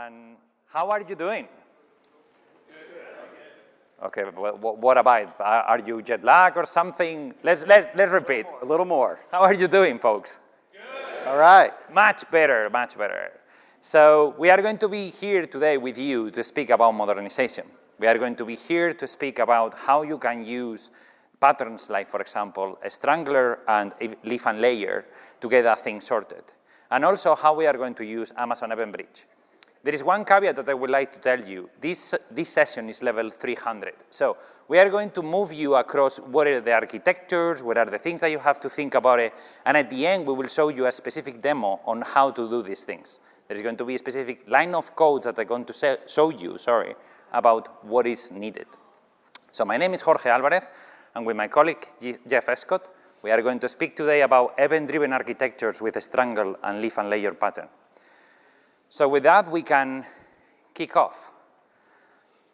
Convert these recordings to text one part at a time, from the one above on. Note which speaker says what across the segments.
Speaker 1: And how are you doing? Okay, what about? Are you jet lag or something? Let's repeat.
Speaker 2: A little more.
Speaker 1: How are you doing, folks?
Speaker 2: Good. All right.
Speaker 1: Much better, much better. So we are going to be here today with you to speak about modernization. We are going to be here to speak about how you can use patterns like, for example, a strangler and a leaf and layer to get that thing sorted. And also how we are going to use Amazon Event Bridge. There is one caveat that I would like to tell you. This session is level 300. So we are going to move you across what are the architectures, what are the things that you have to think about it, and at the end we will show you a specific demo on how to do these things. There is going to be a specific line of codes that I'm going to show you, about what is needed. So my name is Jorge Alvarez, and with my colleague Jeff Escott, we are going to speak today about event-driven architectures with a strangle and leaf and layer pattern. So with that, we can kick off.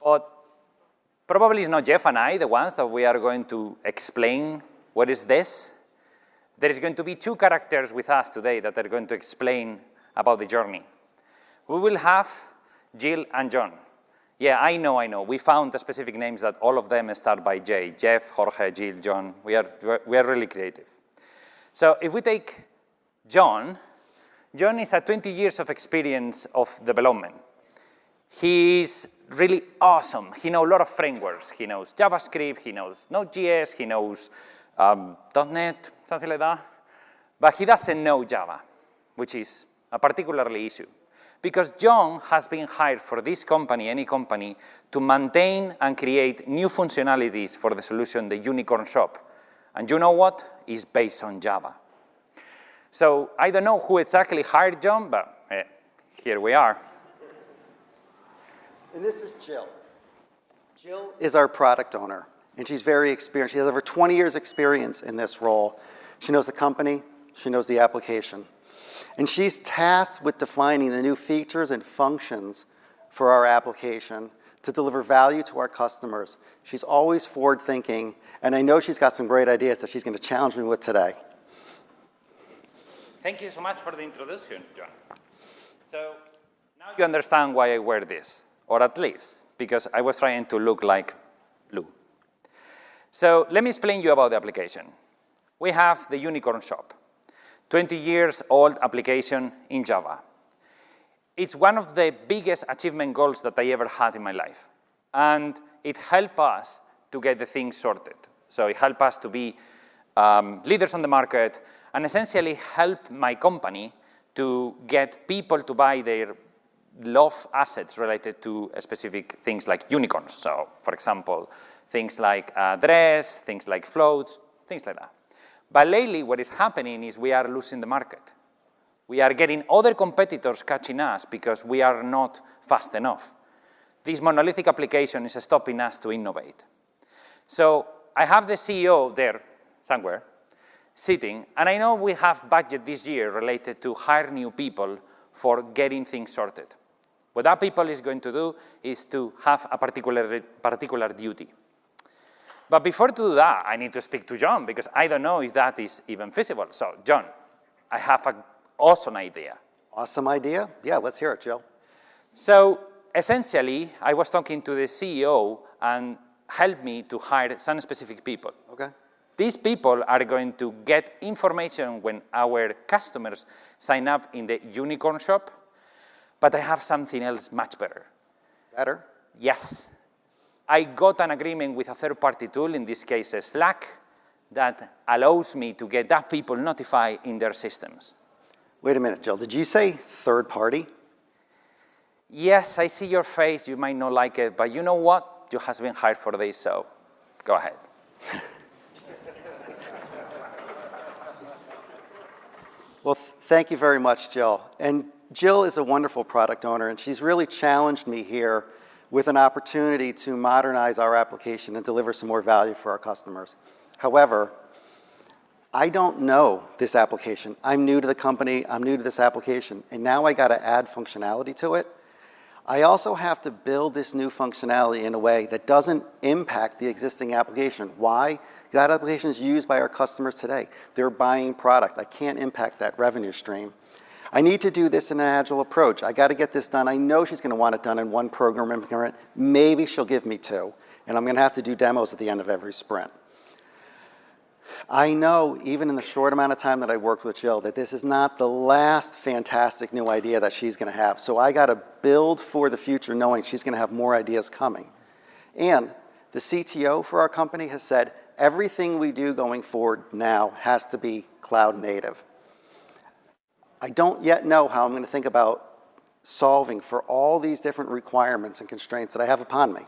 Speaker 1: But probably it's not Jeff and I, the ones that we are going to explain what is this. There is going to be two characters with us today that are going to explain about the journey. We will have Jill and John. Yeah, I know. We found the specific names that all of them start by J. Jeff, Jorge, Jill, John. We are really creative. So if we take John is had 20 years of experience of development. He's really awesome. He knows a lot of frameworks. He knows JavaScript, he knows Node.js, he knows .NET, something like that. But he doesn't know Java, which is a particularly issue. Because John has been hired for this company, any company, to maintain and create new functionalities for the solution, the Unicorn Shop. And you know what? It's based on Java. So I don't know who exactly hired John, but here we are.
Speaker 2: And this is Jill. Jill is our product owner, and she's very experienced. She has over 20 years experience in this role. She knows the company, she knows the application. And she's tasked with defining the new features and functions for our application to deliver value to our customers. She's always forward-thinking, and I know she's got some great ideas that she's going to challenge me with today.
Speaker 1: Thank you so much for the introduction, John. So now you understand why I wear this, or at least because I was trying to look like Lou. So let me explain you about the application. We have the Unicorn Shop, 20 years old application in Java. It's one of the biggest achievement goals that I ever had in my life. And it helped us to get the things sorted. So it helped us to be leaders on the market, and essentially help my company to get people to buy their love assets related to specific things like unicorns. So, for example, things like dress, things like floats, things like that. But lately, what is happening is we are losing the market. We are getting other competitors catching us because we are not fast enough. This monolithic application is stopping us to innovate. So I have the CEO there, somewhere, sitting, and I know we have budget this year related to hire new people for getting things sorted. What that people is going to do is to have a particular duty. But before to do that, I need to speak to John, because I don't know if that is even feasible. So, John, I have an awesome idea.
Speaker 2: Awesome idea? Yeah, let's hear it, Jill.
Speaker 1: So, essentially, I was talking to the CEO and helped me to hire some specific people.
Speaker 2: Okay.
Speaker 1: These people are going to get information when our customers sign up in the Unicorn Shop, but I have something else much better.
Speaker 2: Better?
Speaker 1: Yes. I got an agreement with a third-party tool, in this case Slack, that allows me to get that people notified in their systems.
Speaker 2: Wait a minute, Jill. Did you say third-party?
Speaker 1: Yes, I see your face. You might not like it, but you know what? You have been hired for this, so go ahead.
Speaker 2: Well, thank you very much, Jill. And Jill is a wonderful product owner, and she's really challenged me here with an opportunity to modernize our application and deliver some more value for our customers. However, I don't know this application. I'm new to the company, I'm new to this application, and now I gotta add functionality to it. I also have to build this new functionality in a way that doesn't impact the existing application. Why? That application is used by our customers today. They're buying product. I can't impact that revenue stream. I need to do this in an agile approach. I got to get this done. I know she's going to want it done in one program increment. Maybe she'll give me two, and I'm going to have to do demos at the end of every sprint. I know, even in the short amount of time that I worked with Jill, that this is not the last fantastic new idea that she's going to have. So I got to build for the future knowing she's going to have more ideas coming. And the CTO for our company has said, everything we do going forward now has to be cloud native. I don't yet know how I'm going to think about solving for all these different requirements and constraints that I have upon me.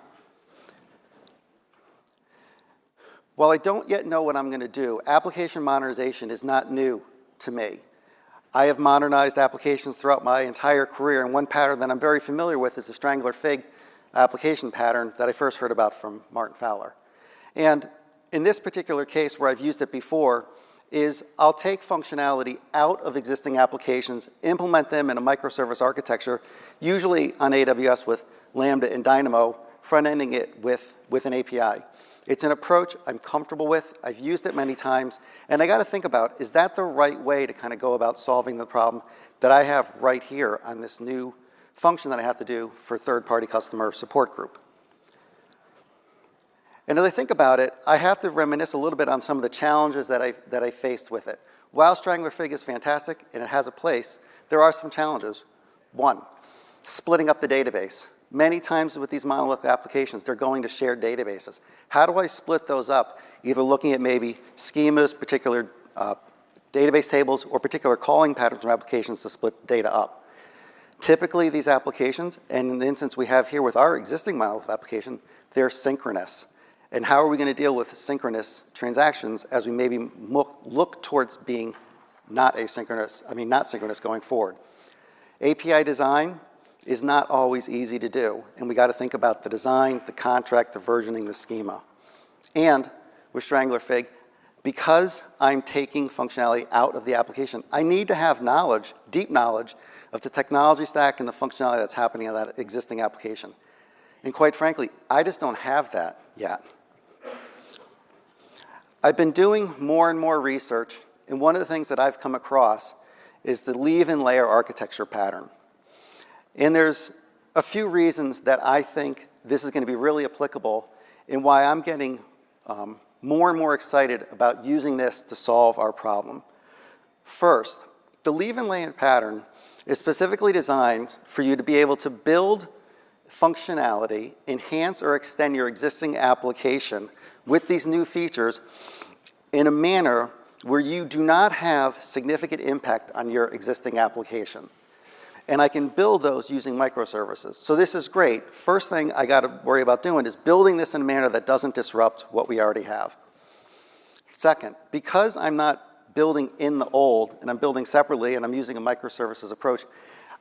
Speaker 2: While I don't yet know what I'm going to do, application modernization is not new to me. I have modernized applications throughout my entire career, and one pattern that I'm very familiar with is the strangler fig application pattern that I first heard about from Martin Fowler. And in this particular case where I've used it before, is I'll take functionality out of existing applications, implement them in a microservice architecture, usually on AWS with Lambda and Dynamo, front-ending it with an API. It's an approach I'm comfortable with. I've used it many times. And I got to think about, is that the right way to kind of go about solving the problem that I have right here on this new function that I have to do for third-party customer support group? And as I think about it, I have to reminisce a little bit on some of the challenges that I faced with it. While strangler fig is fantastic and it has a place, there are some challenges. One, splitting up the database. Many times with these monolithic applications, they're going to shared databases. How do I split those up? Either looking at maybe schemas, particular database tables, or particular calling patterns from applications to split data up. Typically, these applications, and in the instance we have here with our existing monolith application, they're synchronous. And how are we going to deal with synchronous transactions as we maybe look towards being not synchronous going forward? API design is not always easy to do, and we got to think about the design, the contract, the versioning, the schema. And with strangler fig, because I'm taking functionality out of the application, I need to have knowledge, deep knowledge, of the technology stack and the functionality that's happening in that existing application. And quite frankly, I just don't have that yet. I've been doing more and more research, and one of the things that I've come across is the leave-in layer architecture pattern. And there's a few reasons that I think this is going to be really applicable and why I'm getting more and more excited about using this to solve our problem. First, the leave-in layer pattern is specifically designed for you to be able to build functionality, enhance or extend your existing application with these new features in a manner where you do not have significant impact on your existing application. And I can build those using microservices. So this is great. First thing I got to worry about doing is building this in a manner that doesn't disrupt what we already have. Second, because I'm not building in the old and I'm building separately and I'm using a microservices approach,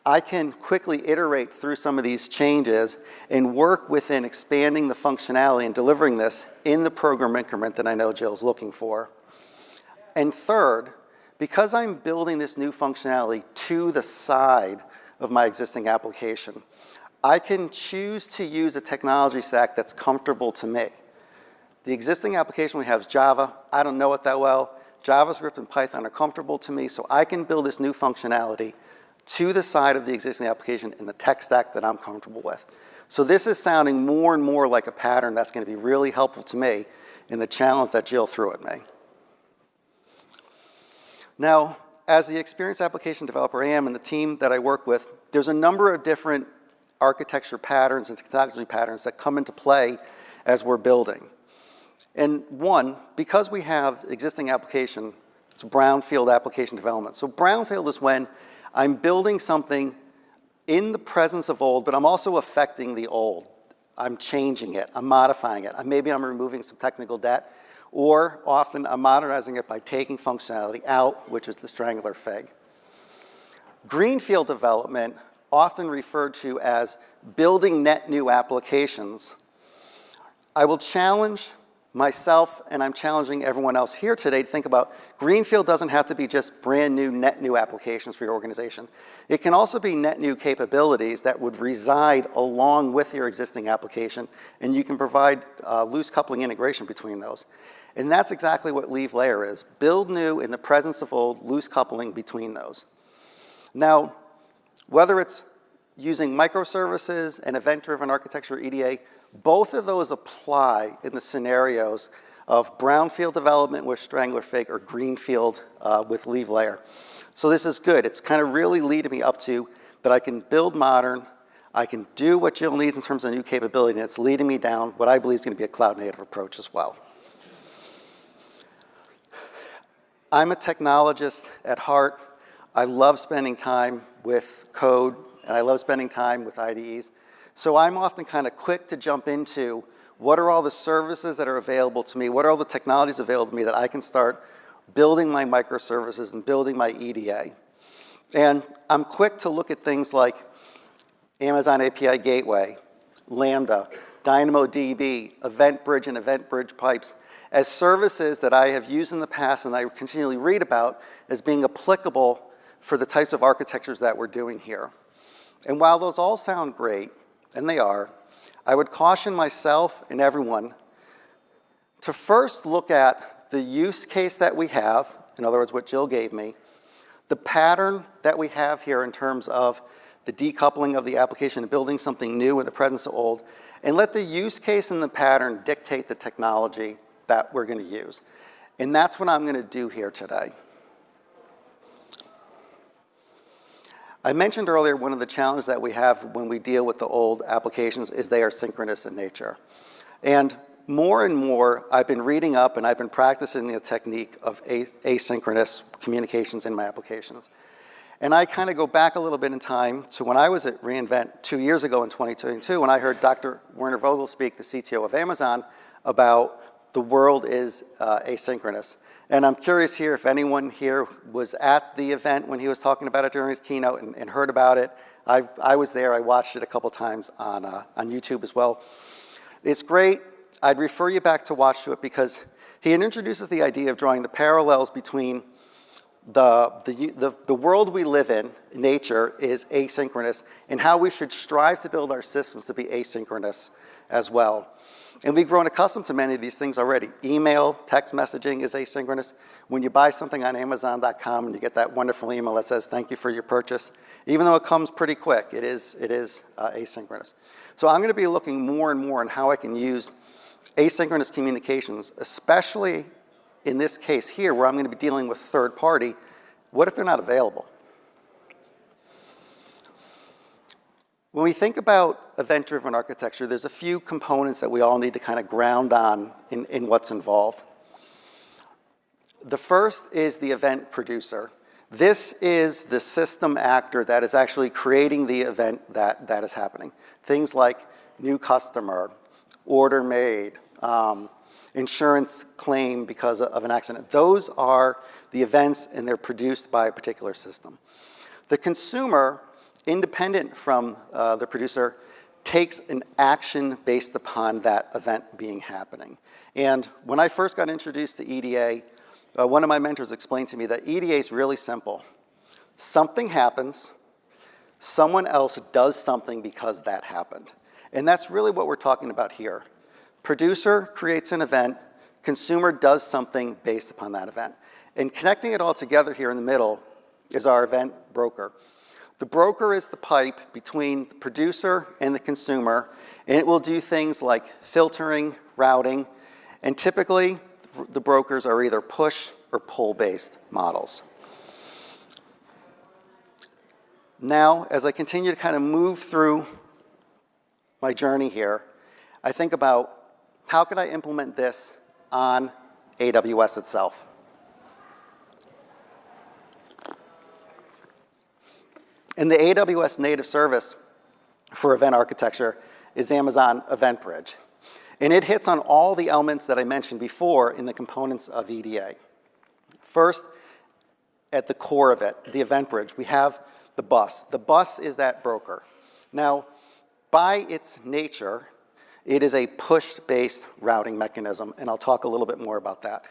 Speaker 2: I can quickly iterate through some of these changes and work within expanding the functionality and delivering this in the program increment that I know Jill's looking for. And third, because I'm building this new functionality to the side of my existing application, I can choose to use a technology stack that's comfortable to me. The existing application we have is Java. I don't know it that well. JavaScript and Python are comfortable to me, so I can build this new functionality to the side of the existing application in the tech stack that I'm comfortable with. So this is sounding more and more like a pattern that's going to be really helpful to me in the challenge that Jill threw at me. Now, as the experienced application developer I am and the team that I work with, there's a number of different architecture patterns and technology patterns that come into play as we're building. And one, because we have existing application, it's brownfield application development. So brownfield is when I'm building something in the presence of old, but I'm also affecting the old. I'm changing it, I'm modifying it. Maybe I'm removing some technical debt, or often I'm modernizing it by taking functionality out, which is the strangler fig. Greenfield development, often referred to as building net new applications. I will challenge myself, and I'm challenging everyone else here today to think about Greenfield doesn't have to be just brand new, net new applications for your organization. It can also be net new capabilities that would reside along with your existing application, and you can provide loose coupling integration between those. And that's exactly what leave layer is. Build new in the presence of old, loose coupling between those. Now, whether it's using microservices and event-driven architecture, EDA, both of those apply in the scenarios of brownfield development with strangler fake or greenfield with leave layer. So this is good. It's kind of really leading me up to that I can build modern, I can do what Jill needs in terms of new capability, and it's leading me down what I believe is going to be a cloud-native approach as well. I'm a technologist at heart. I love spending time with code, and I love spending time with IDEs. So I'm often kind of quick to jump into what are all the services that are available to me, what are all the technologies available to me that I can start building my microservices and building my EDA. And I'm quick to look at things like Amazon API Gateway, Lambda, DynamoDB, EventBridge, and EventBridge pipes as services that I have used in the past and I continually read about as being applicable for the types of architectures that we're doing here. And while those all sound great, and they are, I would caution myself and everyone to first look at the use case that we have, in other words, what Jill gave me, the pattern that we have here in terms of the decoupling of the application and building something new in the presence of old, and let the use case and the pattern dictate the technology that we're going to use. And that's what I'm going to do here today. I mentioned earlier one of the challenges that we have when we deal with the old applications is they are synchronous in nature. And more, I've been reading up and I've been practicing the technique of asynchronous communications in my applications. And I kind of go back a little bit in time to when I was at reInvent 2 years ago in 2022 when I heard Dr. Werner Vogel speak, the CTO of Amazon, about the world is asynchronous. And I'm curious here if anyone here was at the event when he was talking about it during his keynote and heard about it. I was there. I watched it a couple times on YouTube as well. It's great. I'd refer you back to watch to it because he introduces the idea of drawing the parallels between the world we live in, nature, is asynchronous, and how we should strive to build our systems to be asynchronous as well. And we've grown accustomed to many of these things already. Email, text messaging is asynchronous. When you buy something on Amazon.com and you get that wonderful email that says, thank you for your purchase, even though it comes pretty quick, it is asynchronous. So I'm going to be looking more and more on how I can use asynchronous communications, especially in this case here where I'm going to be dealing with third party. What if they're not available? When we think about event-driven architecture, there's a few components that we all need to kind of ground on in what's involved. The first is the event producer. This is the system actor that is actually creating the event that is happening. Things like new customer, order made, insurance claim because of an accident. Those are the events and they're produced by a particular system. The consumer, independent from the producer, takes an action based upon that event being happening. And when I first got introduced to EDA, one of my mentors explained to me that EDA is really simple. Something happens, someone else does something because that happened. And that's really what we're talking about here. Producer creates an event, consumer does something based upon that event. And connecting it all together here in the middle is our event broker. The broker is the pipe between the producer and the consumer, and it will do things like filtering, routing, and typically the brokers are either push or pull-based models. Now, as I continue to kind of move through my journey here, I think about how could I implement this on AWS itself? And the AWS native service for event architecture is Amazon EventBridge. And it hits on all the elements that I mentioned before in the components of EDA. First, at the core of it, the EventBridge, we have the bus. The bus is that broker. Now, by its nature, it is a push-based routing mechanism, and I'll talk a little bit more about that.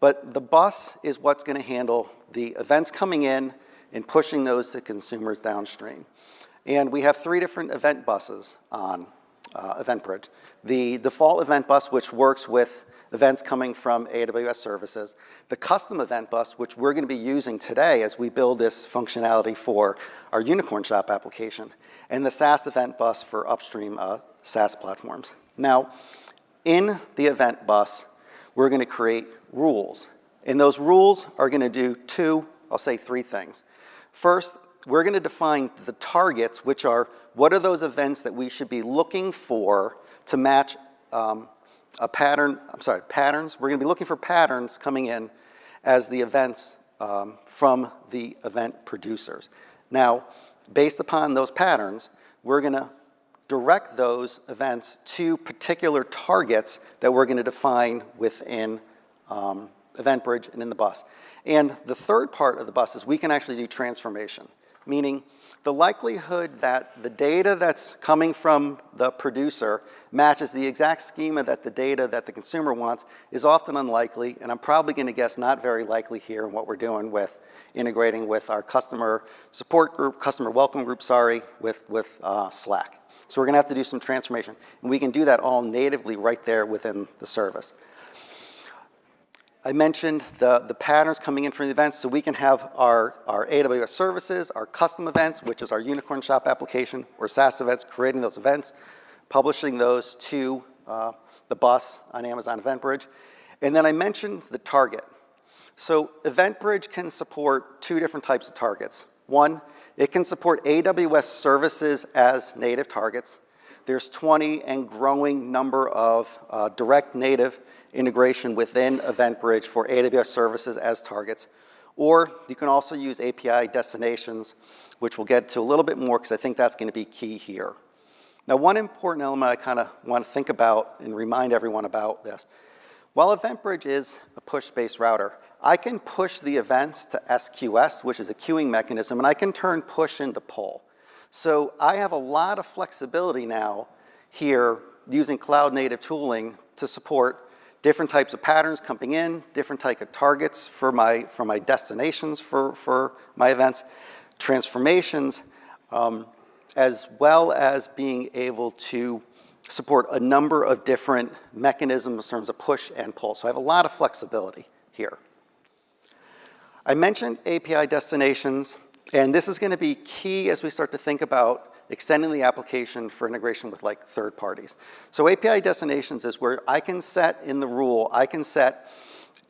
Speaker 2: But the bus is what's going to handle the events coming in and pushing those to consumers downstream. And we have 3 different event buses on EventBridge. The default event bus, which works with events coming from AWS services, the custom event bus, which we're going to be using today as we build this functionality for our Unicorn Shop application, and the SaaS event bus for upstream SaaS platforms. Now, in the event bus, we're going to create rules. And those rules are going to do three things. First, we're going to define the targets, which are what are those events that we should be looking for to match patterns. We're going to be looking for patterns coming in as the events from the event producers. Now, based upon those patterns, we're going to direct those events to particular targets that we're going to define within EventBridge and in the bus. And the third part of the bus is we can actually do transformation, meaning the likelihood that the data that's coming from the producer matches the exact schema that the data that the consumer wants is often unlikely, and I'm probably going to guess not very likely here in what we're doing with integrating with our customer support group, customer welcome group, with Slack. So we're going to have to do some transformation, and we can do that all natively right there within the service. I mentioned the patterns coming in from the events, so we can have our AWS services, our custom events, which is our Unicorn Shop application, or SaaS events, creating those events, publishing those to the bus on Amazon EventBridge. And then I mentioned the target. So EventBridge can support two different types of targets. One, it can support AWS services as native targets. There's 20 and growing number of direct native integration within EventBridge for AWS services as targets. Or you can also use API destinations, which we'll get to a little bit more because I think that's going to be key here. Now, one important element I kind of want to think about and remind everyone about this. While EventBridge is a push-based router, I can push the events to SQS, which is a queuing mechanism, and I can turn push into pull. So I have a lot of flexibility now here using cloud-native tooling to support different types of patterns coming in, different type of targets for my destinations for my events, transformations, as well as being able to support a number of different mechanisms in terms of push and pull. So I have a lot of flexibility here. I mentioned API destinations, and this is going to be key as we start to think about extending the application for integration with like third parties. So API destinations is where I can set in the rule, I can set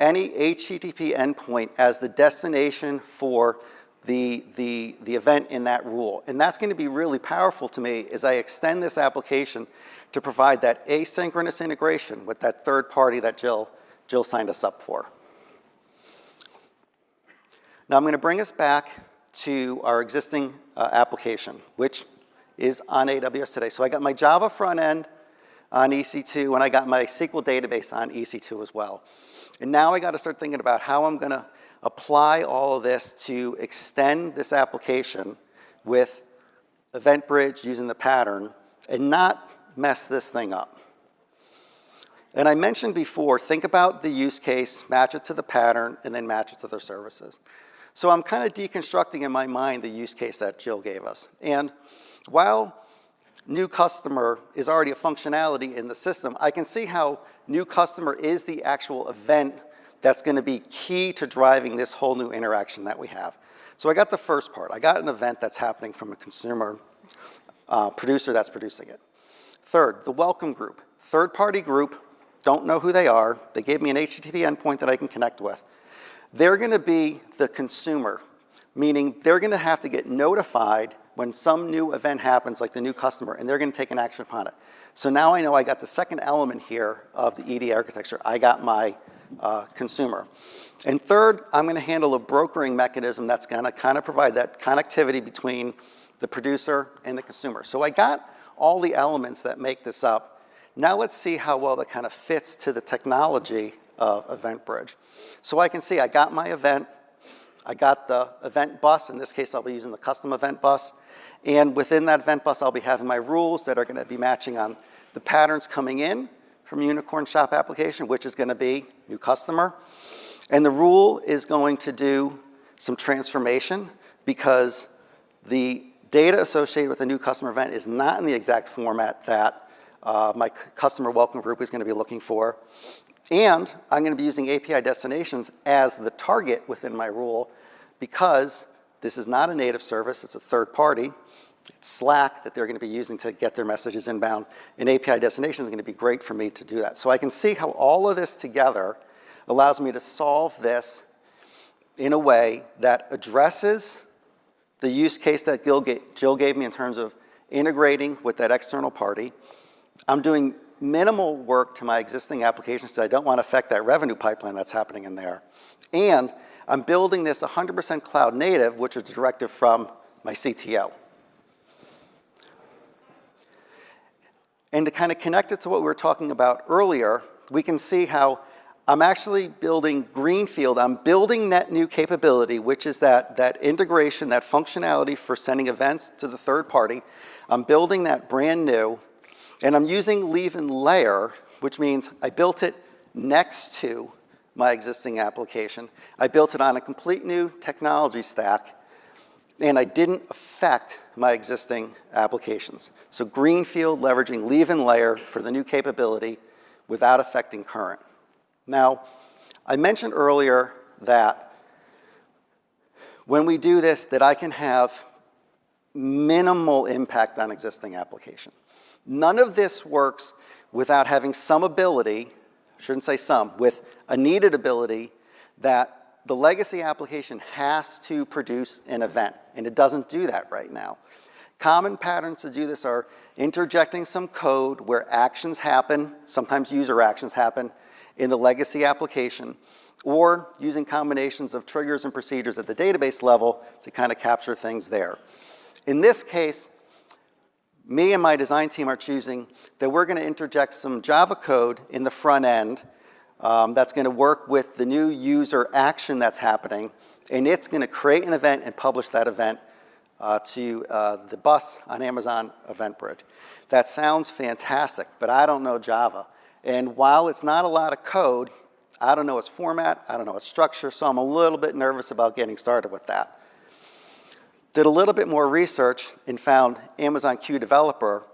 Speaker 2: any HTTP endpoint as the destination for the event in that rule. And that's going to be really powerful to me as I extend this application to provide that asynchronous integration with that third party that Jill signed us up for. Now I'm going to bring us back to our existing application, which is on AWS today. So I got my Java front end on EC2, and I got my SQL database on EC2 as well. And now I got to start thinking about how I'm going to apply all of this to extend this application with EventBridge using the pattern and not mess this thing up. And I mentioned before, think about the use case, match it to the pattern, and then match it to their services. So I'm kind of deconstructing in my mind the use case that Jill gave us. And while new customer is already a functionality in the system, I can see how new customer is the actual event that's going to be key to driving this whole new interaction that we have. So I got the first part. I got an event that's happening from a consumer producer that's producing it. Third, the welcome group. Third-party group, don't know who they are. They gave me an HTTP endpoint that I can connect with. They're going to be the consumer, meaning they're going to have to get notified when some new event happens, like the new customer, and they're going to take an action upon it. So now I know I got the second element here of the ED architecture. I got my consumer. And third, I'm going to handle a brokering mechanism that's going to kind of provide that connectivity between the producer and the consumer. So I got all the elements that make this up. Now let's see how well that kind of fits to the technology of EventBridge. So I can see I got my event, I got the event bus. In this case, I'll be using the custom event bus. And within that event bus, I'll be having my rules that are going to be matching on the patterns coming in from Unicorn Shop application, which is going to be new customer. And the rule is going to do some transformation because the data associated with the new customer event is not in the exact format that my customer welcome group is going to be looking for. And I'm going to be using API destinations as the target within my rule because this is not a native service, it's a third party. It's Slack that they're going to be using to get their messages inbound. And API destination is going to be great for me to do that. So I can see how all of this together allows me to solve this in a way that addresses the use case that Jill gave me in terms of integrating with that external party. I'm doing minimal work to my existing applications so I don't want to affect that revenue pipeline that's happening in there. And I'm building this 100% cloud native, which is a directive from my CTO. And to kind of connect it to what we were talking about earlier, we can see how I'm actually building Greenfield. I'm building net new capability, which is that integration, that functionality for sending events to the third party. I'm building that brand new, and I'm using leave and layer, which means I built it next to my existing application. I built it on a complete new technology stack, and I didn't affect my existing applications. So Greenfield leveraging leave and layer for the new capability without affecting current. Now, I mentioned earlier that when we do this, that I can have minimal impact on existing application. None of this works without having some ability, I shouldn't say some, with a needed ability that the legacy application has to produce an event, and it doesn't do that right now. Common patterns to do this are interjecting some code where actions happen, sometimes user actions happen, in the legacy application, or using combinations of triggers and procedures at the database level to kind of capture things there. In this case, me and my design team are choosing that we're going to interject some Java code in the front end that's going to work with the new user action that's happening, and it's going to create an event and publish that event to the bus on Amazon EventBridge. That sounds fantastic, but I don't know Java. And while it's not a lot of code, I don't know its format, I don't know its structure, so I'm a little bit nervous about getting started with that. Did a little bit more research and found Amazon Q Developer,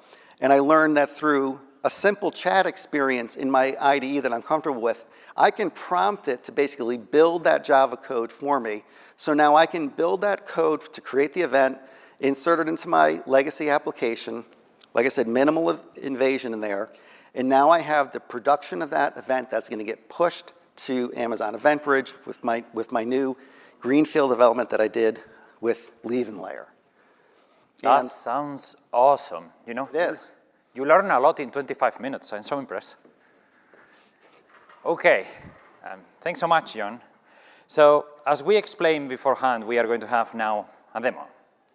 Speaker 2: and I learned that through a simple chat experience in my IDE that I'm comfortable with, I can prompt it to basically build that Java code for me. So now I can build that code to create the event, insert it into my legacy application, like I said, minimal invasion in there, and now I have the production of that event that's going to get pushed to Amazon EventBridge with my new Greenfield development that I did with leave and layer.
Speaker 1: That sounds awesome. You know,
Speaker 2: it is.
Speaker 1: You learn a lot in 25 minutes. I'm so impressed. Okay, thanks so much, John. So as we explained beforehand, we are going to have now a demo.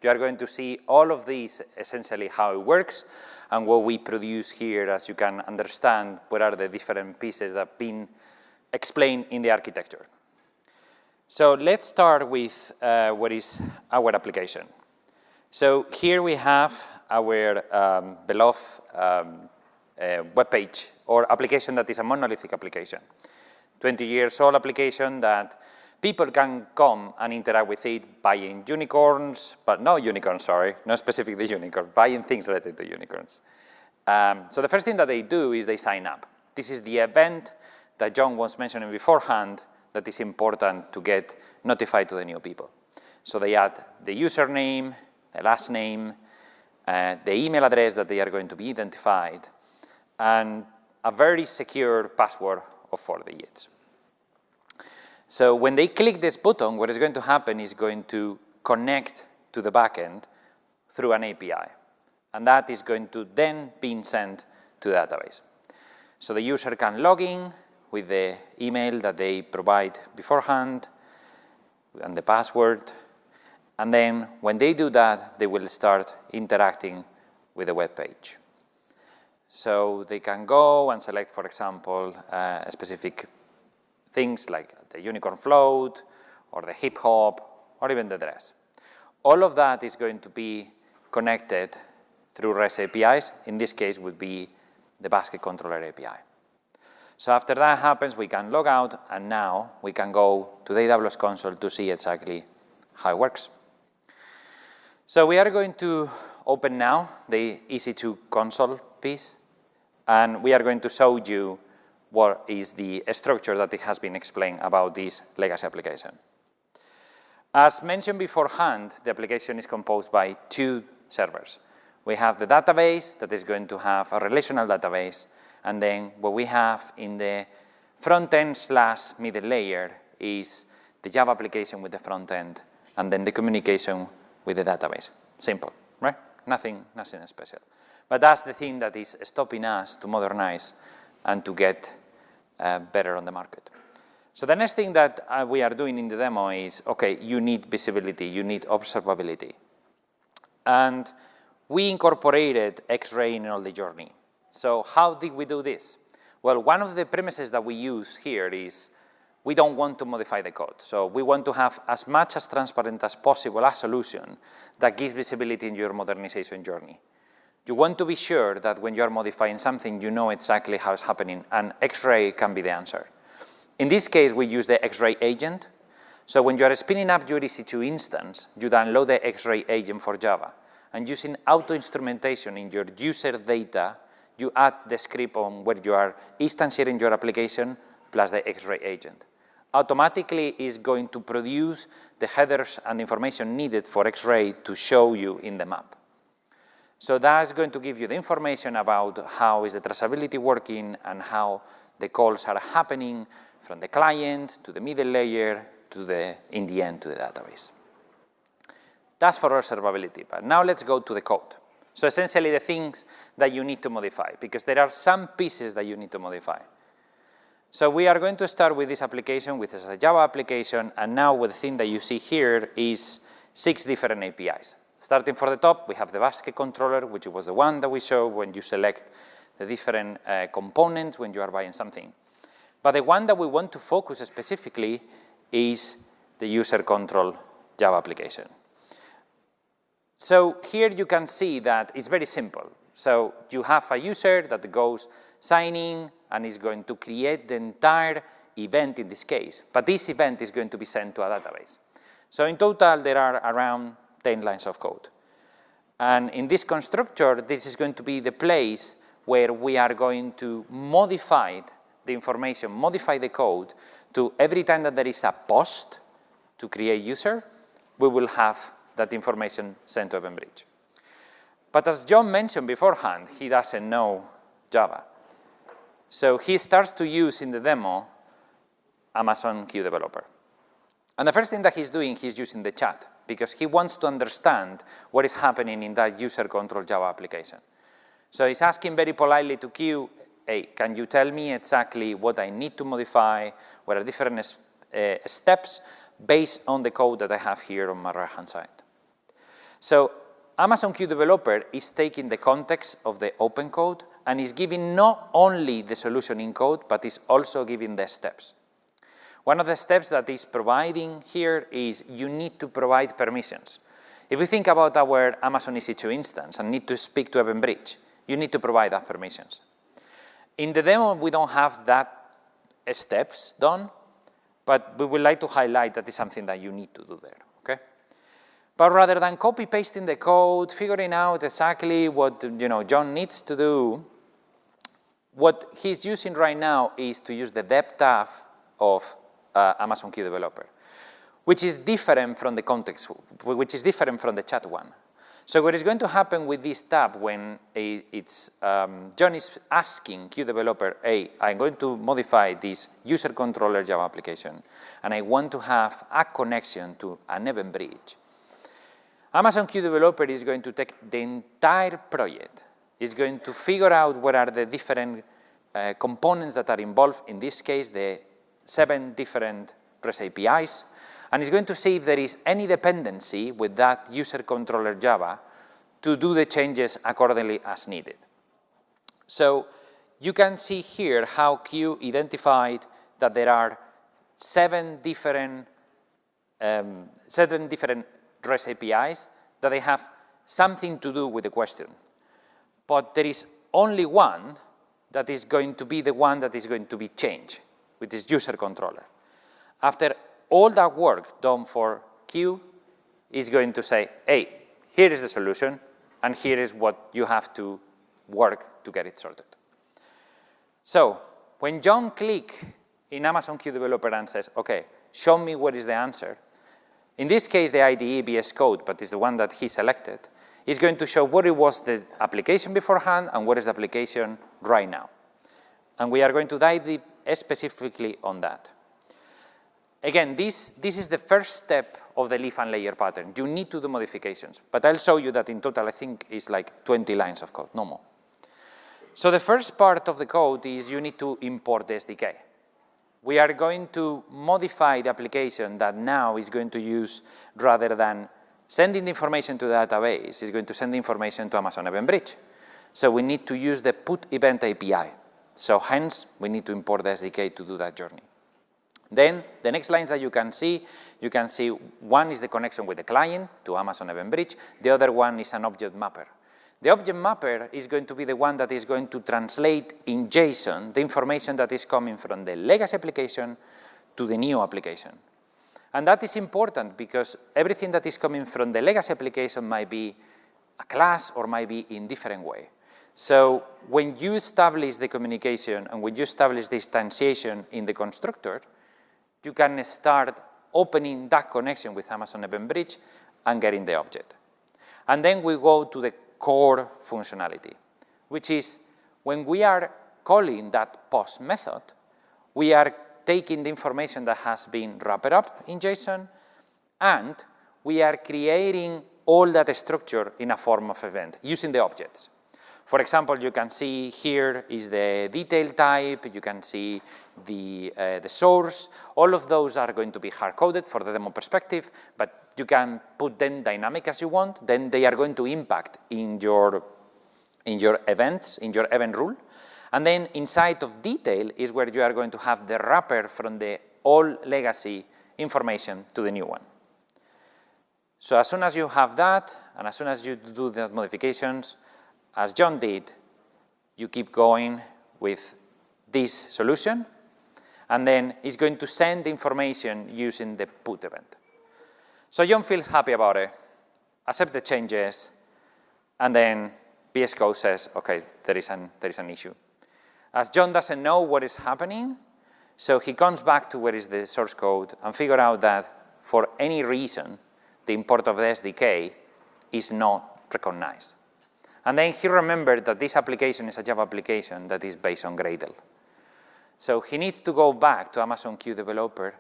Speaker 1: You are going to see all of these, essentially how it works, and what we produce here, as you can understand, what are the different pieces that have been explained in the architecture. So let's start with what is our application. So here we have our beloved web page or application that is a monolithic application. 20 years old application that people can come and interact with it buying unicorns, but no unicorns, sorry, not specifically unicorn, buying things related to unicorns. So the first thing that they do is they sign up. This is the event that John was mentioning beforehand that is important to get notified to the new people. So they add the username, the last name, the email address that they are going to be identified, and a very secure password of 4 digits. So when they click this button, what is going to happen is going to connect to the backend through an API. And that is going to then be sent to the database. So the user can log in with the email that they provide beforehand and the password. And then when they do that, they will start interacting with the web page. So they can go and select, for example, specific things like the unicorn float or the hip hop or even the dress. All of that is going to be connected through REST APIs. In this case would be the basket controller API. So after that happens, we can log out, and now we can go to the AWS console to see exactly how it works. So we are going to open now the EC2 console piece. And we are going to show you what is the structure that it has been explained about this legacy application. As mentioned beforehand, the application is composed by 2 servers. We have the database that is going to have a relational database, and then what we have in the front-end/middle layer is the Java application with the front end, and then the communication with the database. Simple, right? Nothing special. But that's the thing that is stopping us to modernize and to get better on the market. So the next thing that we are doing in the demo is, okay, you need visibility, you need observability. And we incorporated X-ray in all the journey. So how did we do this? Well, one of the premises that we use here is we don't want to modify the code. So we want to have as much as transparent as possible a solution that gives visibility in your modernization journey. You want to be sure that when you are modifying something, you know exactly how it's happening, and X-ray can be the answer. In this case, we use the X-ray agent. So when you are spinning up your EC2 instance, you download the X-ray agent for Java. And using auto-instrumentation in your user data, you add the script on where you are instantiating your application plus the X-ray agent. Automatically, it's going to produce the headers and information needed for X-ray to show you in the map. So that's going to give you the information about how is the traceability working and how the calls are happening from the client to the middle layer to in the end, to the database. That's for observability, but now let's go to the code. So essentially the things that you need to modify, because there are some pieces that you need to modify. So we are going to start with this application, which is a Java application, and now the thing that you see here is 6 different APIs. Starting from the top, we have the basket controller, which was the one that we showed when you select the different components when you are buying something. But the one that we want to focus specifically is the user control Java application. So here you can see that it's very simple. So you have a user that goes sign in and is going to create the entire event in this case. But this event is going to be sent to a database. So in total, there are around 10 lines of code. And in this constructor, this is going to be the place where we are going to modify the information, modify the code to every time that there is a post to create user, we will have that information sent to EventBridge. But as John mentioned beforehand, he doesn't know Java. So he starts to use in the demo Amazon Q Developer. And the first thing that he's doing, he's using the chat because he wants to understand what is happening in that user control Java application. So he's asking very politely to Q, hey, can you tell me exactly what I need to modify, what are different steps based on the code that I have here on my right-hand side. So Amazon Q Developer is taking the context of the open code and is giving not only the solution in code, but is also giving the steps. One of the steps that is providing here is you need to provide permissions. If we think about our Amazon EC2 instance and need to speak to EventBridge, you need to provide that permissions. In the demo, we don't have that steps done, but we would like to highlight that is something that you need to do there, okay? But rather than copy-pasting the code, figuring out exactly what John needs to do, what he's using right now is to use the dev tab of Amazon Q Developer, which is different from the context, which is different from the chat one. So what is going to happen with this tab when John is asking Q Developer, hey, I'm going to modify this user controller Java application, and I want to have a connection to an EventBridge. Amazon Q Developer is going to take the entire project. It's going to figure out what are the different components that are involved, in this case, the 7 different REST APIs, and it's going to see if there is any dependency with that user controller Java to do the changes accordingly as needed. So you can see here how Q identified that there are 7 different REST APIs that they have something to do with the question. But there is only one that is going to be the one that is going to be changed with this user controller. After all that work done for Q is going to say, hey, here is the solution, and here is what you have to work to get it sorted. So when John clicks in Amazon Q Developer and says, okay, show me what is the answer, in this case, the IDE VS Code, but it's the one that he selected, is going to show what it was the application beforehand and what is the application right now. And we are going to dive deep specifically on that. Again, this is the first step of the leaf and layer pattern. You need to do modifications, but I'll show you that in total, I think it's like 20 lines of code, no more. So the first part of the code is you need to import the SDK. We are going to modify the application that now is going to use, rather than sending the information to the database, is going to send the information to Amazon Event Bridge. So we need to use the put event API. So hence, we need to import the SDK to do that journey. Then the next lines that you can see one is the connection with the client to Amazon Event Bridge. The other one is an object mapper. The object mapper is going to be the one that is going to translate in JSON the information that is coming from the legacy application to the new application. And that is important because everything that is coming from the legacy application might be a class or might be in different way. So when you establish the communication and when you establish the instantiation in the constructor, you can start opening that connection with Amazon Event Bridge and getting the object. And then we go to the core functionality, which is when we are calling that post method, we are taking the information that has been wrapped up in JSON, and we are creating all that structure in a form of event using the objects. For example, you can see here is the detail type, you can see the source. All of those are going to be hard-coded for the demo perspective, but you can put them dynamic as you want. Then they are going to impact in your events, in your event rule. And then inside of detail is where you are going to have the wrapper from the old legacy information to the new one. So as soon as you have that, and as soon as you do the modifications, as John did, you keep going with this solution, and then it's going to send information using the put event. So John feels happy about it, accept the changes, and then VS Code says, okay, there is an issue. As John doesn't know what is happening, so he comes back to where is the source code and figure out that for any reason, the import of the SDK is not recognized. And then he remembered that this application is a Java application that is based on Gradle. So he needs to go back to Amazon Q Developer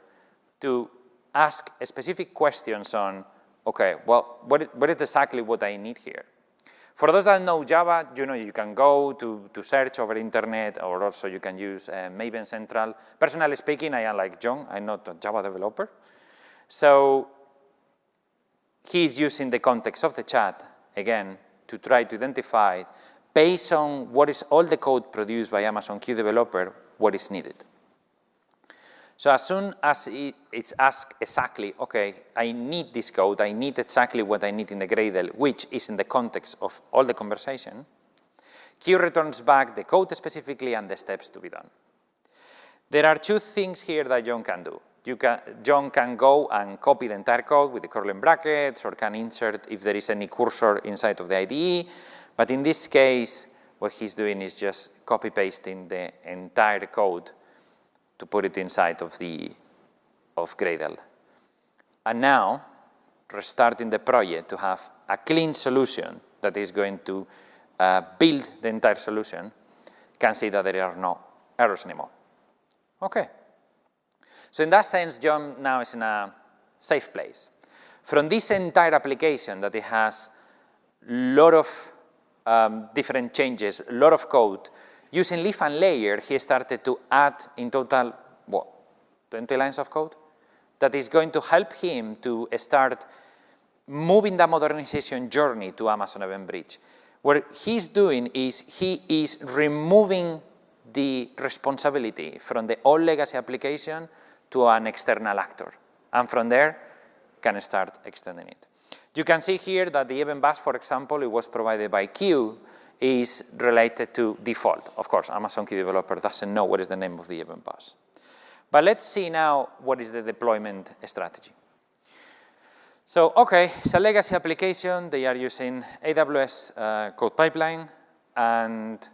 Speaker 1: to ask specific questions on, okay, well, what is exactly what I need here? For those that know Java, you can go to search over internet, or also you can use Maven Central. Personally speaking, I am like John, I'm not a Java developer. So he's using the context of the chat, again, to try to identify, based on what is all the code produced by Amazon Q Developer, what is needed. So as soon as it's asked exactly, okay, I need this code, I need exactly what I need in the Gradle, which is in the context of all the conversation, Q returns back the code specifically and the steps to be done. There are two things here that John can do. John can go and copy the entire code with the curly brackets, or can insert if there is any cursor inside of the IDE. But in this case, what he's doing is just copy-pasting the entire code to put it inside of Gradle. And now, restarting the project to have a clean solution that is going to build the entire solution, can see that there are no errors anymore. Okay. So in that sense, John now is in a safe place. From this entire application that it has a lot of different changes, a lot of code, using leaf and layer, he started to add in total, 20 lines of code? That is going to help him to start moving the modernization journey to Amazon Event Bridge. What he's doing is he is removing the responsibility from the old legacy application to an external actor. And from there, can start extending it. You can see here that the event bus, for example, it was provided by Q, is related to default. Of course, Amazon Q Developer doesn't know what is the name of the event bus. But let's see now what is the deployment strategy. So, okay, it's a legacy application. They are using AWS code pipeline. And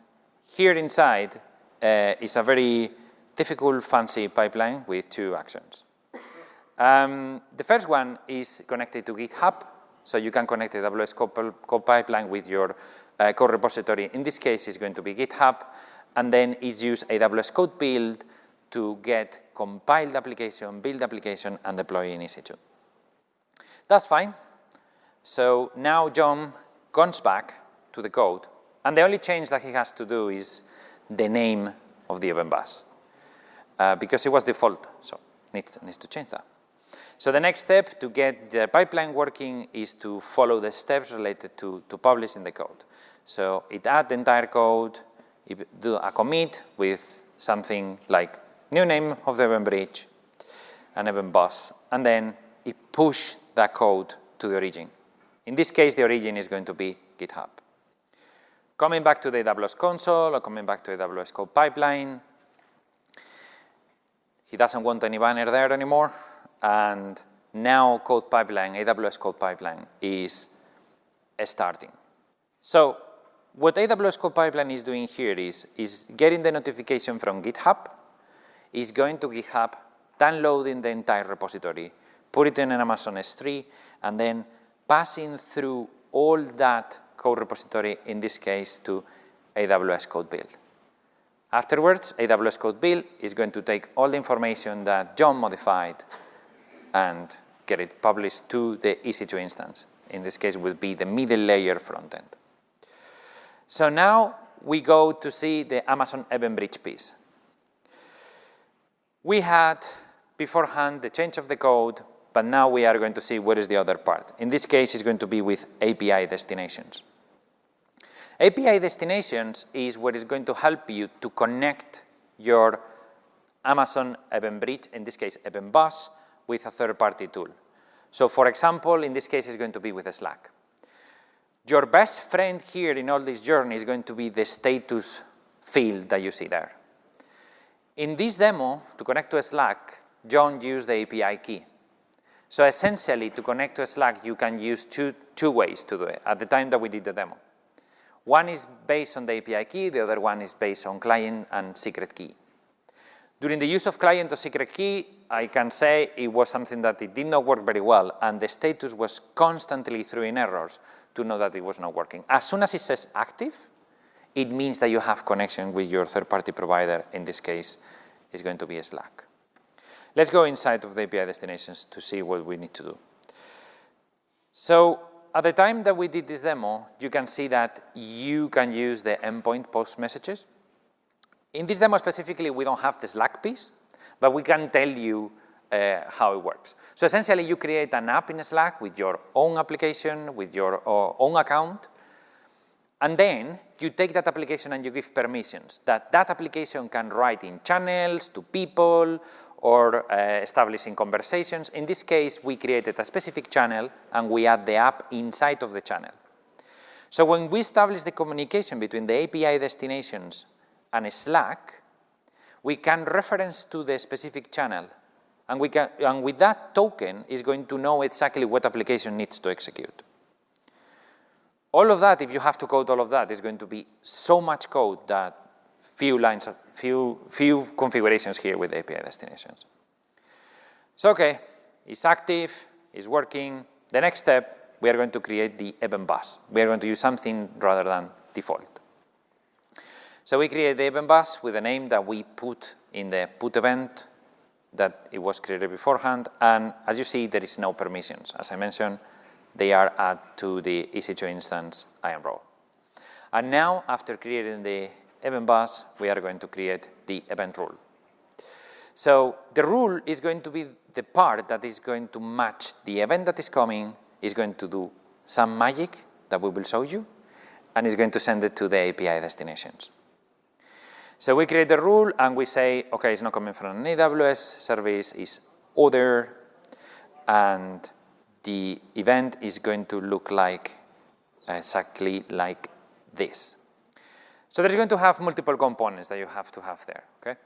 Speaker 1: here inside, is a very difficult, fancy pipeline with two actions. The first one is connected to GitHub, so you can connect the AWS code pipeline with your code repository. In this case, it's going to be GitHub, and then it's use AWS code build to get compiled application, build application, and deploy in EC2. That's fine. So now John comes back to the code, and the only change that he has to do is the name of the event bus, because it was default, so needs to change that. So the next step to get the pipeline working is to follow the steps related to publishing the code. So it adds the entire code, it do a commit with something like new name of the event bridge, an event bus, and then it push that code to the origin. In this case, the origin is going to be GitHub. Coming back to the AWS console or coming back to the AWS code pipeline, he doesn't want any banner there anymore, and now code pipeline, AWS code pipeline is starting. So what AWS code pipeline is doing here is getting the notification from GitHub, is going to GitHub, downloading the entire repository, put it in an Amazon S3, and then passing through all that code repository, in this case, to AWS code build. Afterwards, AWS code build is going to take all the information that John modified and get it published to the EC2 instance. In this case, will be the middle layer frontend. So now we go to see the Amazon Event Bridge piece. We had beforehand the change of the code, but now we are going to see what is the other part. In this case, it's going to be with API destinations. API destinations is what is going to help you to connect your Amazon Event Bridge, in this case, Event Bus, with a third-party tool. So for example, in this case, it's going to be with Slack. Your best friend here in all this journey is going to be the status field that you see there. In this demo, to connect to Slack, John used the API key. So essentially, to connect to Slack, you can use two ways to do it at the time that we did the demo. One is based on the API key, the other one is based on client and secret key. During the use of client or secret key, I can say it was something that it did not work very well, and the status was constantly throwing errors to know that it was not working. As soon as it says active, it means that you have connection with your third-party provider. In this case, it's going to be Slack. Let's go inside of the API destinations to see what we need to do. So at the time that we did this demo, you can see that you can use the endpoint post messages. In this demo specifically, we don't have the Slack piece, but we can tell you how it works. So essentially, you create an app in Slack with your own application, with your own account, and then you take that application and you give permissions that application can write in channels to people or establishing conversations. In this case, we created a specific channel and we add the app inside of the channel. So when we establish the communication between the API destinations and Slack, we can reference to the specific channel, and with that token is going to know exactly what application needs to execute. All of that, if you have to code all of that, is going to be so much code that few configurations here with API destinations. So okay, it's active, it's working. The next step, we are going to create the event bus. We are going to use something rather than default. So we create the event bus with a name that we put in the put event that it was created beforehand. And as you see, there is no permissions. As I mentioned, they are added to the EC2 instance IAM role. And now, after creating the event bus, we are going to create the event rule. So the rule is going to be the part that is going to match the event that is coming, is going to do some magic that we will show you, and is going to send it to the API destinations. So we create the rule and we say, okay, it's not coming from an AWS service, it's other, and the event is going to look like exactly like this. So there's going to have multiple components that you have to have there, okay?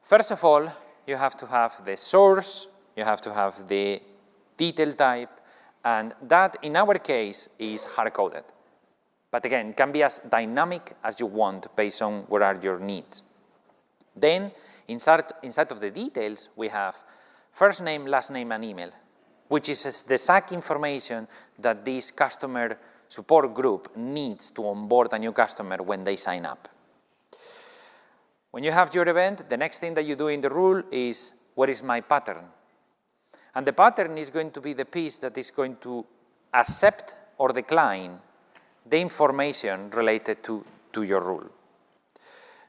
Speaker 1: First of all, you have to have the source, you have to have the detail type, and that, in our case, is hard-coded. But again, it can be as dynamic as you want based on what are your needs. Then, inside of the details, we have first name, last name, and email, which is the exact information that this customer support group needs to onboard a new customer when they sign up. When you have your event, the next thing that you do in the rule is, what is my pattern? And the pattern is going to be the piece that is going to accept or decline the information related to your rule.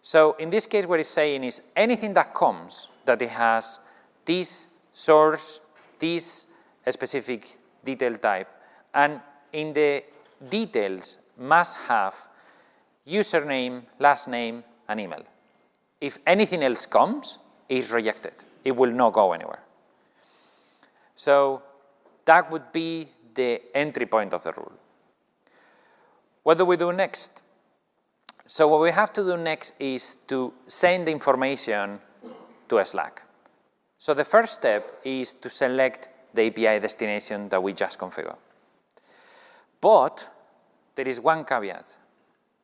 Speaker 1: So in this case, what it's saying is anything that comes that it has this source, this specific detail type, and in the details must have username, last name, and email. If anything else comes, it's rejected. It will not go anywhere. So that would be the entry point of the rule. What do we do next? So what we have to do next is to send the information to a Slack. So the first step is to select the API destination that we just configured. But there is one caveat,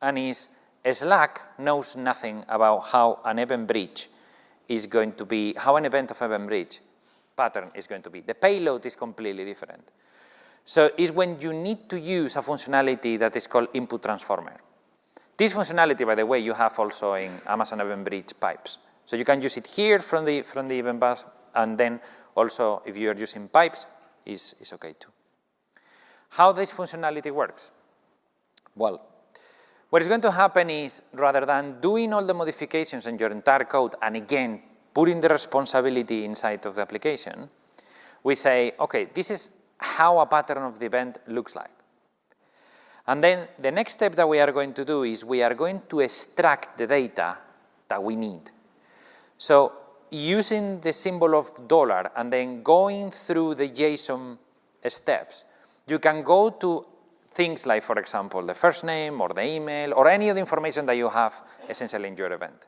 Speaker 1: and is Slack knows nothing about how an event bridge is going to be, how an event of event bridge pattern is going to be. The payload is completely different. So it's when you need to use a functionality that is called input transformer. This functionality, by the way, you have also in Amazon Event Bridge pipes. So you can use it here from the event bus, and then also if you are using pipes, is okay too. How this functionality works? Well, what is going to happen is, rather than doing all the modifications in your entire code and again putting the responsibility inside of the application, we say, okay, this is how a pattern of the event looks like. And then the next step that we are going to do is we are going to extract the data that we need. So using the symbol of $ and then going through the JSON steps, you can go to things like, for example, the first name or the email or any of the information that you have essentially in your event.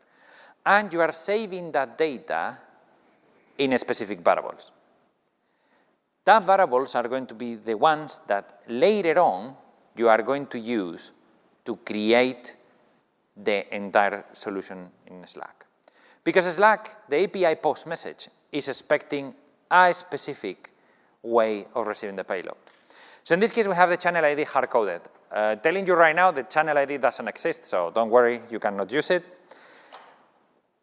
Speaker 1: And you are saving that data in specific variables. That variables are going to be the ones that later on you are going to use to create the entire solution in Slack. Because Slack, the API post message, is expecting a specific way of receiving the payload. So in this case, we have the channel ID hard-coded. Telling you right now, the channel ID doesn't exist, so don't worry, you cannot use it.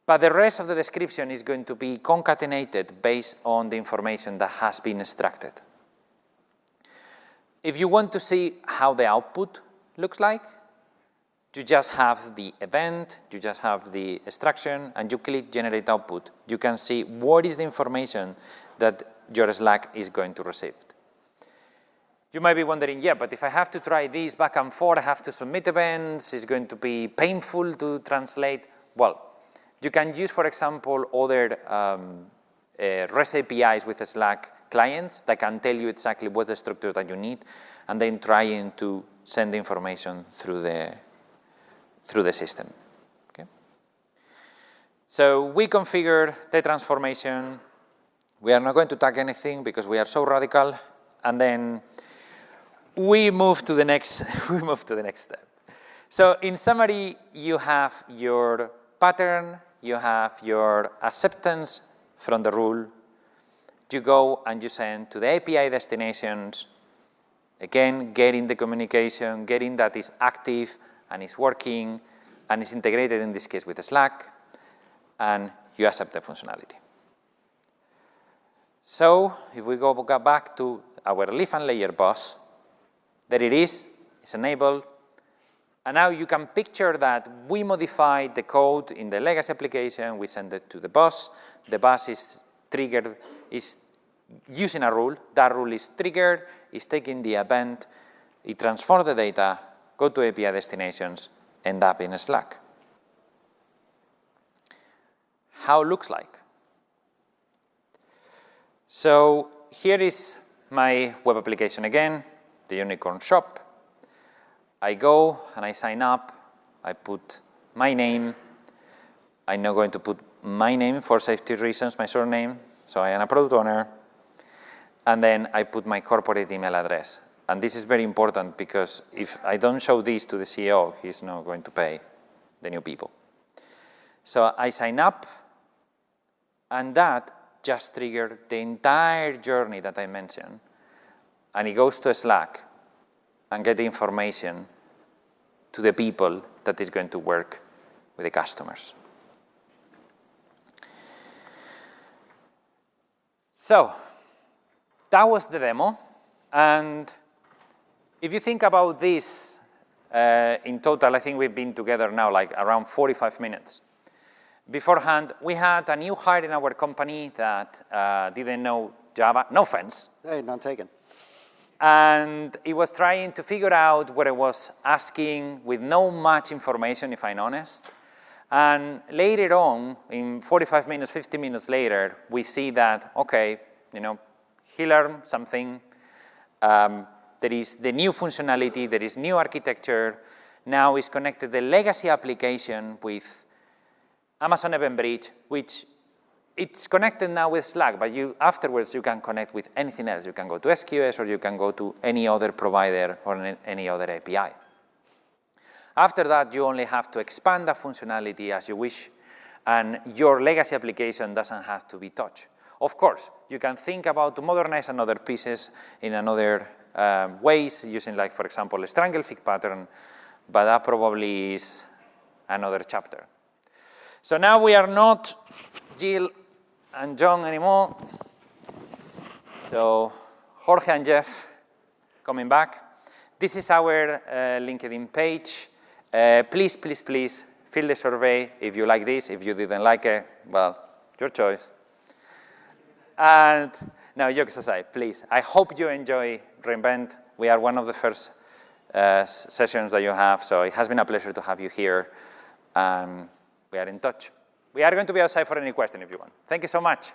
Speaker 1: But the rest of the description is going to be concatenated based on the information that has been extracted. If you want to see how the output looks like, you just have the event, you just have the extraction, and you click Generate Output. You can see what is the information that your Slack is going to receive. You might be wondering, yeah, but if I have to try this back and forth, I have to submit events, it's going to be painful to translate. Well, you can use, for example, other REST APIs with Slack clients that can tell you exactly what the structure that you need, and then trying to send the information through the system. Okay? So we configured the transformation. We are not going to tag anything because we are so radical, and then we move to the next step. So in summary, you have your pattern, you have your acceptance from the rule. You go and you send to the API destinations, again, getting the communication, getting that is active and is working and is integrated in this case with Slack, and you accept the functionality. So if we go back to our leaf and layer boss, there it is, it's enabled. And now you can picture that we modified the code in the legacy application, we send it to the boss is triggered, is using a rule, that rule is triggered, is taking the event, it transforms the data, go to API destinations, end up in Slack. How it looks like. So here is my web application again, the unicorn shop. I go and I sign up, I put my name, I'm not going to put my name for safety reasons, my surname, so I am a product owner, and then I put my corporate email address. And this is very important because if I don't show this to the CEO, he's not going to pay the new people. So I sign up, and that just triggered the entire journey that I mentioned. And it goes to Slack and get the information to the people that is going to work with the customers. So that was the demo. And if you think about this, in total, I think we've been together now like around 45 minutes. Beforehand, we had a new hire in our company that didn't know Java. No offense.
Speaker 2: Hey, none taken.
Speaker 1: And he was trying to figure out what I was asking with no much information, if I'm honest. And later on, in 45 minutes, 50 minutes later, we see that, okay, he learned something. There is the new functionality, there is new architecture. Now it's connected the legacy application with Amazon Event Bridge, which it's connected now with Slack, but afterwards you can connect with anything else. You can go to SQS, or you can go to any other provider or any other API. After that, you only have to expand that functionality as you wish, and your legacy application doesn't have to be touched. Of course, you can think about to modernize another pieces in another ways, using, like, for example, a strangle fig pattern, but that probably is another chapter. So now we are not Jill and John anymore. So Jorge and Jeff coming back. This is our LinkedIn page. Please, please, please fill the survey if you like this. If you didn't like it, well, your choice. And no, jokes aside, please. I hope you enjoy re:Invent. We are one of the first sessions that you have, so it has been a pleasure to have you here. We are in touch. We are going to be outside for any question if you want. Thank you so much.